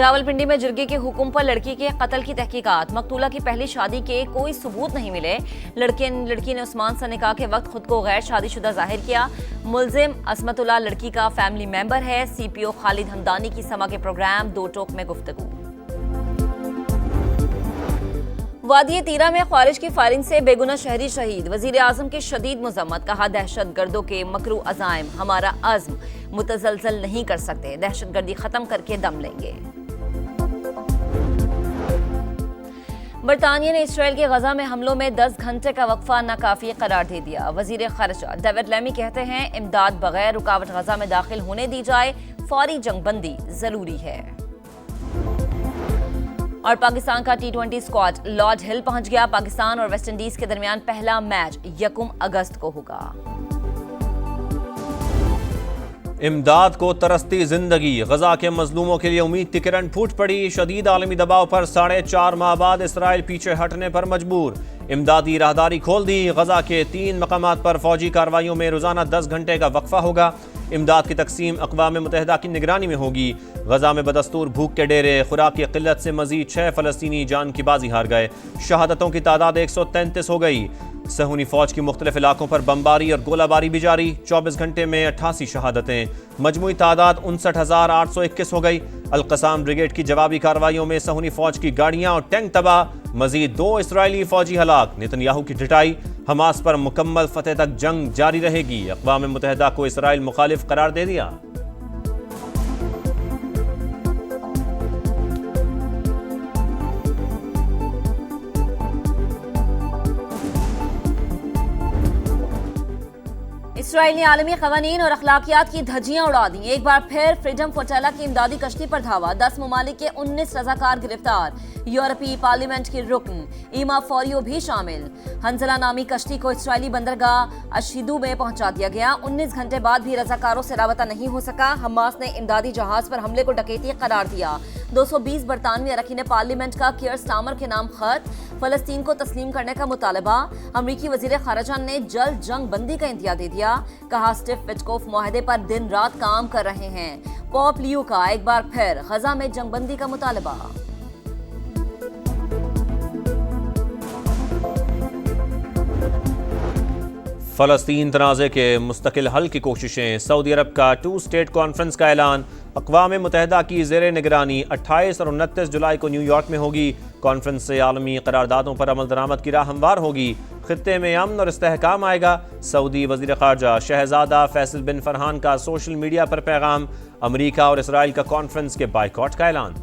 रावलपिंडी में जिरगी के हुक्म पर लड़की के कत्ल की तहकीकात। मकतूला की पहली शादी के कोई सबूत नहीं मिले। लड़की ने उस्मान से निकाह के वक्त खुद को गैर शादीशुदा जाहिर किया। मुलजिम असमतुल्लाह लड़की का फैमिली मेंबर है। CPO खालिद हमदानी की समा के प्रोग्राम दो टोक में गुफ्तगू। वादी तीरा में ख्वारिज की फायरिंग से बेगुनाह शहरी शहीद। वजीर आजम की शदीद मजम्मत। कहा, दहशत गर्दों के मकरू अज़ाइम हमारा अज़्म मुतज़लज़ल नहीं कर सकते। दहशतगर्दी खत्म करके दम लेंगे। बरतानिया ने इसराइल के गजा में हमलों में 10 घंटे का वक्फा नाकाफी करार दे दिया। वजीर खारजा डेविड लेमी कहते हैं, इमदाद बगैर रुकावट गजा में दाखिल होने दी जाए, फौरी जंगबंदी जरूरी है। और पाकिस्तान का T20 स्क्वाड लॉर्ड हिल पहुंच गया। पाकिस्तान और वेस्ट इंडीज के दरमियान पहला मैच 1 अगस्त को होगा। इमदाद को तरसती जिंदगी। गजा के मजलूमों के लिए उम्मीद की किरण फूट पड़ी। शदीद आलमी दबाव पर 4.5 माह बाद इसराइल पीछे हटने पर मजबूर। इमदादी राहदारी खोल दी। गजा के 3 मकामात पर फौजी कार्रवाइयों में रोजाना 10 घंटे का वक्फा होगा। इमदाद की तकसीम अक़वाम मुत्तहिदा की निगरानी में होगी। गजा में बदस्तूर भूख के डेरे, खुराक की किल्लत से मजीद 6 फ़लस्तीनी जान की बाजी हार गए। शहादतों की तादाद 133 हो गई। सहूनी फौज की मुख्तलिफ इलाकों पर बमबारी और गोलाबारी भी जारी। 24 घंटे में 88 शहादतें। मजमूई तादाद 59,821 हो गई। अल-क़साम ब्रिगेड की जवाबी कार्रवाइयों में सहूनी फौज की गाड़ियां और टैंक तबाह। मजीद 2 इसराइली फौजी हलाक। नेतन्याहू की ढिठाई, हमास पर मुकम्मल फतेह तक जंग जारी रहेगी। अक़वाम मुत्तहिदा को इसराइल मुखालिफ करार दे दिया। इसराइल ने आलमी क़वानीन और अखलाकियात की धज्जियां उड़ा दी। एक बार फिर फ्रीडम फ्लोटिला की इमदादी कश्ती पर धावा। 10 ममालिक के 19 रज़ाकार गिरफ्तार। यूरोपीय पार्लियामेंट की रुकन ईमा फौरियो भी शामिल। हंजला नामी कश्ती को इसराइली बंदरगाह अशीदू में पहुंचा दिया गया। 19 घंटे बाद भी रज़ाकारों से राबता नहीं हो सका। हमास ने इमदादी जहाज पर हमले को डकैती करार दिया। 220 बरतानवी अरकान पार्लियामेंट का कियर स्टामर के नाम खत। फलस्तीन को तस्लीम करने का मुतालबा। अमरीकी वजीर खारजा ने जल्द जंग बंदी का इंदिया दे दिया। कहा, स्टीव विटकोफ मुआहदे पर दिन रात काम कर रहे हैं। पोप लियो का एक बार फिर गजा में जंगबंदी का मुतालबा। फ़लस्तीन तनाज़े के मुस्तकिल हल की कोशिशें। सऊदी अरब का 2 स्टेट कॉन्फ्रेंस का ऐलान। अक़वाम मुत्तहिदा की ज़ेर निगरानी 28 और 29 जुलाई को न्यूयॉर्क में होगी। कॉन्फ्रेंस से आलमी करारदादों पर अमल दरामद की राह हमवार होगी। खित्ते में अमन और इस्तेहकाम आएगा। सऊदी वज़ीर ख़ारजा शहज़ादा फैसल बिन फरहान का सोशल मीडिया पर पैगाम। अमरीका और इसराइल का कॉन्फ्रेंस के बाइकॉट का ऐलान।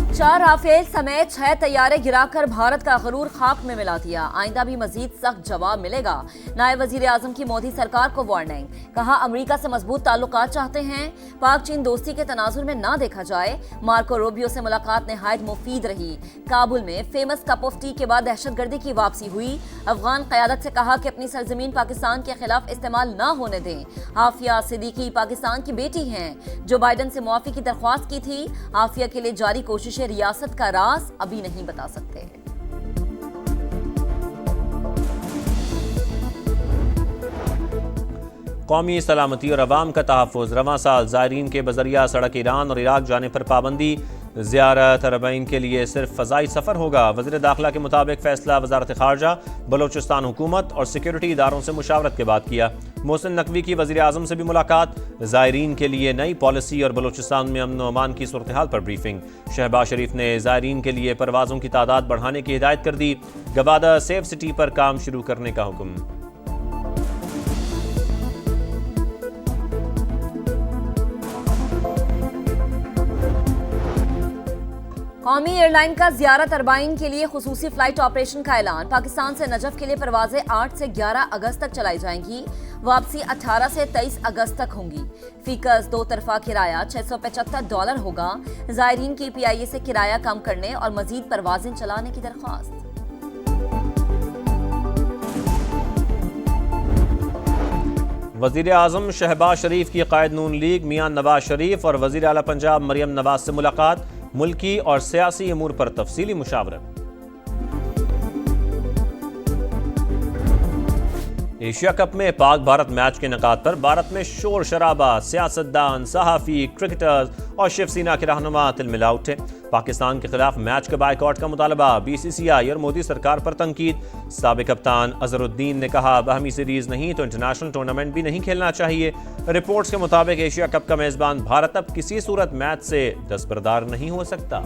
4 राफेल समेत 6 तैयारे गिराकर भारत का गरूर खाक में मिला दिया। आइंदा भी मजीद सख्त जवाब मिलेगा। नायब वजीर आजम की मोदी सरकार को वार्निंग। कहा, अमरीका से मजबूत ताल्लुकात चाहते हैं, पाक चीन दोस्ती के तनाजुर में ना देखा जाए। मार्को रूबियो से मुलाकात नहायत मुफीद रही। काबुल में फेमस कप ऑफ टी के बाद दहशतगर्दी की वापसी हुई। अफगान क़यादत से कहा कि अपनी सरजमीन पाकिस्तान के खिलाफ इस्तेमाल ना होने दें। हाफिया सिद्दीकी पाकिस्तान की बेटी हैं। जो बाइडन से मुआफ़ी की दरख्वास्त की थी। हाफिया के लिए जारी कोशिशें रियासत का राज अभी नहीं बता सकते। कौमी सलामती और अवाम का तहफ़्फ़ुज़। रवां साल ज़ायरीन के बज़रिया सड़क ईरान और इराक जाने पर पाबंदी। ज़ियारत अरबईन के लिए सिर्फ फ़ज़ाई सफ़र होगा। वज़ीर दाखिला के मुताबिक फ़ैसला वज़ारत ख़ारजा, बलोचिस्तान हुकूमत और सिक्योरिटी इदारों से मुशावरत के बाद किया। मोहसिन नकवी की वज़ीर आज़म से भी मुलाकात। ज़ायरीन के लिए नई पॉलिसी और बलोचिस्तान में अमन व अमान की सूरत हाल पर ब्रीफिंग। शहबाज शरीफ ने ज़ायरीन के लिए परवाज़ों की तादाद बढ़ाने की हिदायत कर दी। गवादा सेफ सिटी पर काम शुरू करने का हुक्म। कौमी एयरलाइन का ज़ियारत अरबाइन के लिए खुसूसी फ्लाइट ऑपरेशन का ऐलान। पाकिस्तान से नजफ के लिए परवाजें 8 से 11 अगस्त तक चलाई जाएंगी। वापसी 18 से 23 अगस्त तक होंगी। फीकस 2 तरफा किराया $675 होगा। ज़ायरीन की PIA से किराया कम करने और मजीद परवाजें चलाने की दरख्वास्त। वज़ीर आज़म शहबाज शरीफ की क़ायद नून लीग मियां नवाज शरीफ और वज़ीर आला पंजाब मरियम नवाज से मुलाकात। मुल्की और सियासी अमूर पर तफसीली मुशावरत। एशिया कप में पाक भारत मैच के निकात पर भारत में शोर शराबा, सियासतदान, सहाफ़ी, क्रिकेटर्स और शिवसेना के रहनुमा तिलमिला उठे। पाकिस्तान के खिलाफ मैच के बायकॉट का मुतालबा, बीसीसीआई और मोदी सरकार पर तनकीद। साबिक कप्तान अजहरुद्दीन ने कहा, बाहमी सीरीज नहीं तो इंटरनेशनल टूर्नामेंट भी नहीं खेलना चाहिए। रिपोर्ट्स के मुताबिक एशिया कप का मेजबान भारत अब किसी सूरत मैच से दस्तबरदार नहीं हो सकता।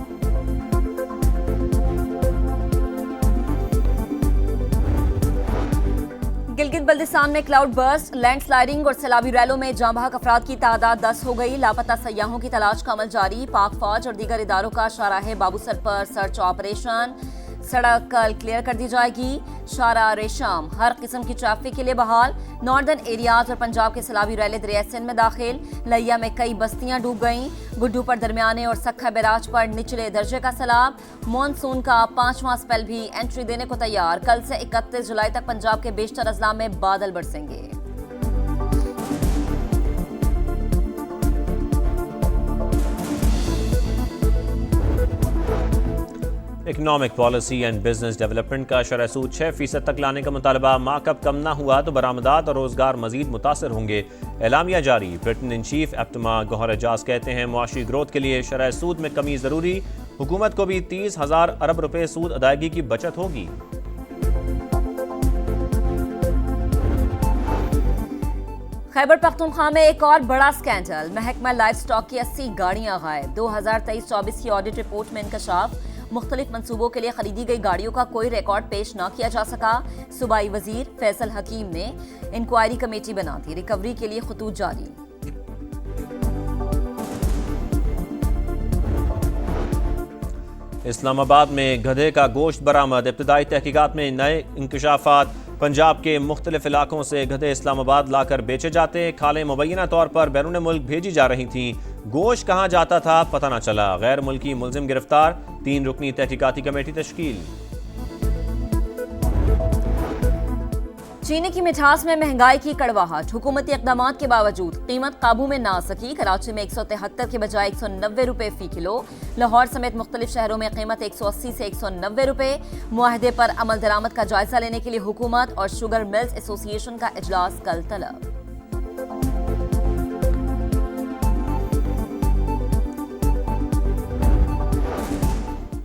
गिलगित बल्दिस्तान में क्लाउड बर्स्ट, लैंडस्लाइडिंग और सैलाबी रैलों में जाँ बहक अफराद की तादाद 10 हो गई। लापता सयाहों की तलाश का अमल जारी। पाक फौज और दीगर इदारों का शाहराह बाबूसर पर सर्च ऑपरेशन। सड़क कल क्लियर कर दी जाएगी। शाहराह रेशम हर किस्म की ट्रैफिक के लिए बहाल। नॉर्दर्न एरियाज और पंजाब के सैलाबी रैले दरिया सिंध में दाखिल। लिया में कई बस्तियां डूब गईं। गुड्डू पर दरमियाने और सक्खा बैराज पर निचले दर्जे का सैलाब। मॉनसून का 5वां स्पेल भी एंट्री देने को तैयार। कल से 31 जुलाई तक पंजाब के बेशतर अजला में बादल बरसेंगे। Economic policy and business development का शरह सूद 6% तक लाने का मुतालबा। मार्कअप कम ना हुआ तो बरामदात और रोजगार मजीद मुतासर होंगे। एलामिया जारी। Patron in chief APTMA Gauhar Ejaz कहते हैं, मुआशी ग्रोथ के लिए शरह सूद में कमी जरूरी। हुकूमत को भी 30,000 अरब रुपए सूद अदायगी की बचत होगी। खैबर पख्तूनख्वा में एक और बड़ा स्कैंडल। महकमा लाइफ स्टॉक की 80 गाड़ियां गायब। 2023-24 की ऑडिट रिपोर्ट में इंकशाफ। मुख्तलिफ मंसूबों के लिए खरीदी गई गाड़ियों का कोई रिकॉर्ड पेश न किया जा सका। सूबाई वजीर फैसल हकीम ने इंक्वायरी कमेटी बना दी। रिकवरी के लिए खतूत जारी। इस्लामाबाद में गधे का गोश्त बरामद। इब्तदाई तहकीकात में नए इंकशाफात। पंजाब के मुख्तलिफ इलाकों से गधे इस्लामाबाद लाकर बेचे जाते। खालें मुबैना तौर पर बैरून मुल्क भेजी जा रही थीं। गोश्त कहाँ जाता था पता न चला। गैर मुल्की मुलजिम गिरफ्तार। 3 रुकनी तहकीकाती कमेटी तश्कील। चीनी की मिठास में महंगाई की कड़वाहट। हुकूमती इक़दामात के बावजूद कीमत काबू में ना सकी। कराची में 173 के बजाय 190 रुपए फी किलो। लाहौर समेत मुख्तलिफ शहरों में कीमत 180 से 190 रुपए। मुआहदे पर अमल दरामद का जायजा लेने के लिए हुकूमत और शुगर मिल्स एसोसिएशन का इजलास कल तलब।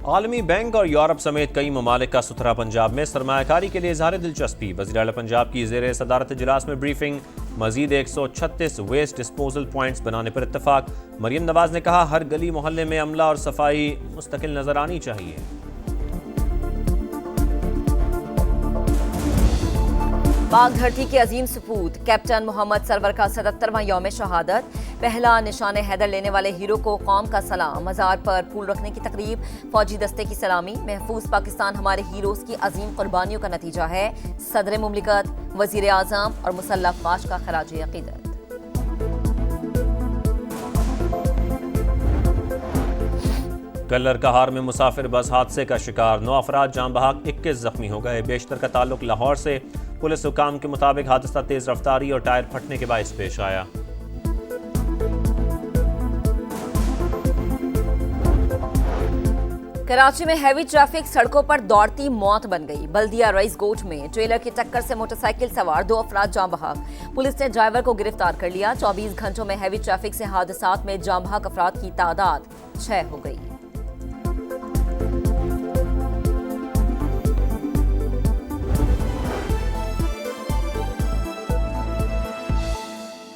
आलमी बैंक और यूरोप समेत कई ममालिक का सुथरा पंजाब में सरमायाकारी के लिए इजहार दिलचस्पी। वज़ीर आला पंजाब की ज़ेर सदारत इजलास में ब्रीफिंग। मजीद 136 वेस्ट डिस्पोजल पॉइंट्स बनाने पर इत्तफाक। मरियम नवाज ने कहा, हर गली मोहल्ले में अमला और सफाई मुस्तकिल नजर आनी चाहिए। पाक धरती के अजीम सपूत कैप्टन मोहम्मद सरवर का 77वां यौम शहादत। पहला निशाने हैदर लेने वाले हीरो को कौम का सलाम। मज़ार पर फूल रखने की तकरीब। फौजी दस्ते की सलामी। महफूज पाकिस्तान हमारे हीरोज की अजीम कुर्बानियों का नतीजा है। सदर मुमलिकत, वजीर आज़म और मुसल्लह अफवाज का खराज अकीदत। कल्लर कहार में मुसाफिर बस हादसे का शिकार। 9 अफराद जाँ बहक, 21 जख्मी हो गए। बेशतर का ताल्लुक लाहौर से। पुलिस हुकाम के मुताबिक हादसा तेज रफ्तारी और टायर फटने के बायस पेश आया। कराची में हैवी ट्रैफिक, सड़कों पर दौड़ती मौत बन गई। बल्दिया रईस गोट में ट्रेलर की टक्कर से मोटरसाइकिल सवार 2 अफराद जाँ बहक। पुलिस ने ड्राइवर को गिरफ्तार कर लिया। 24 घंटों में हैवी ट्रैफिक से हादसात में जाँ बहक अफराद की तादाद 6 हो गई।